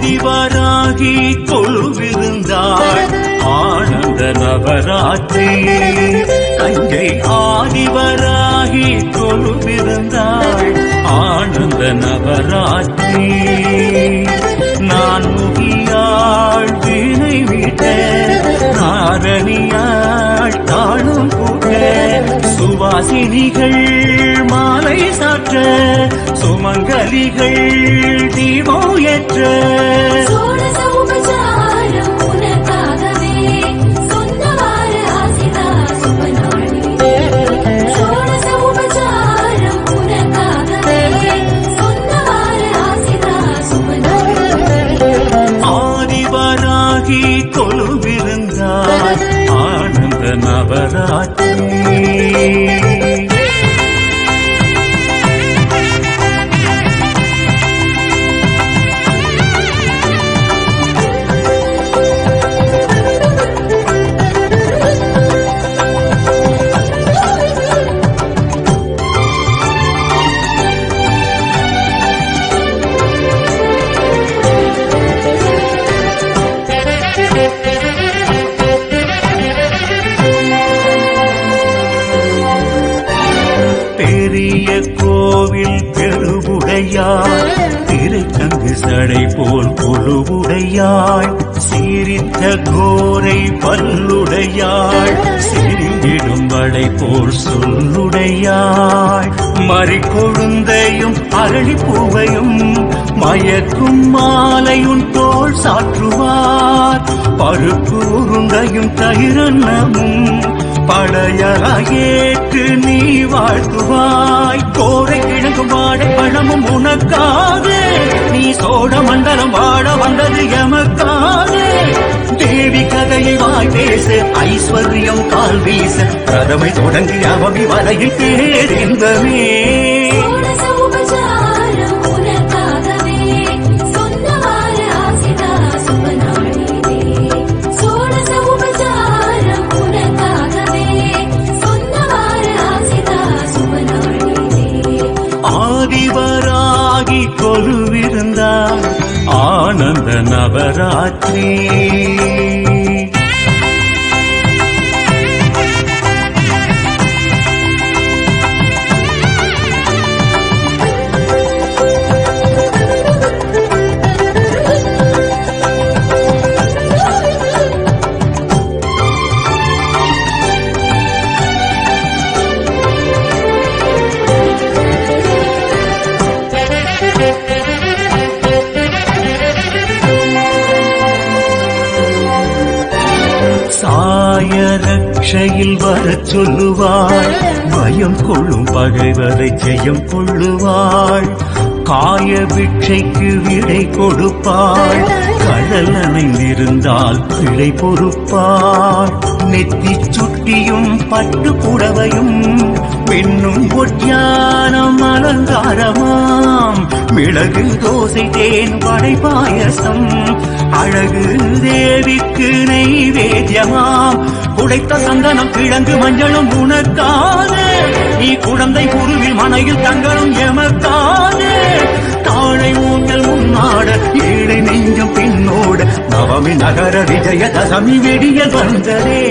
ஆதிவராகி கொழுவிருந்தாள் ஆனந்த நவராத்திரி. தஞ்சை ஆதிவராகி கொழுவிருந்தாள் ஆனந்த நவராத்திரி. நான் முகியாள் வீணை விட்ட நாரணியாள் தாழும் கூட்ட சுவாசினிகள் மாலை சாற்ற சுமங்கலிகள் தீபம் ஏற்ற ஆதிவராகி கொழுவிருந்தாள் ஆனந்த நவராத்திரி. பெரிய கோவில் பெருவுடையாள் திரைத்தங்கு சடை போல் கொழுவுடையாள் சீரித்த கோரை பல்லுடையாள் சிரிந்திடும் வடை போல் சொல்லுடையாள் மறிக்கொழுந்தையும் அரளிப்பூவையும் மயக்கும் மாலையும் தோள் சாற்றுவார் பருப்பு உருண்டையும் தயிரன்னமும் படையலாயேற்று நீ வாழ்த்துவாய். கோரை கிழங்கும் வாடை பழமும் உனக்காக நீ சோழ மண்டலம் வாழ வந்தது எமக்காக. தேவி கதையை வாய் பேச ஐஸ்வர்யம் கால் வீச பிரதமை தொடங்கி அவமி வரையில் பேரின்பமே. ஆதிவராகி கொழுவிருந்தாள் ஆனந்த நவராத்திரி. சாயரட்சையில் வரச் சொல்லுவாள் பயம் கொள்ளும் பகைவரை ஜெயம் கொள்ளுவாள். காய பிட்சைக்கு விடை கொடுப்பாள் கடல் நனைந்திருந்தால் பிழை பொறுப்பாள். நெத்தி சுட்டியும் பட்டு புடவையும் பெண்ணும் ஒட்டியானம் அலங்காரமாம் மிளகு தோசை தேன் வடை பாயசம் அழகு தேவிக்கு நெய்வேத்தியமாம். குடைத்த சந்தனம் கிழங்கு மஞ்சளும் உனக்காக நீ குழந்தை குருவில் மனையில் தங்களும் எமக்காக. தாழை ஊஞ்சல் முன்னாட ஏழை நெஞ்சம் பின்னோட நவமி நகர விஜய தசமி வெடிய வந்ததே.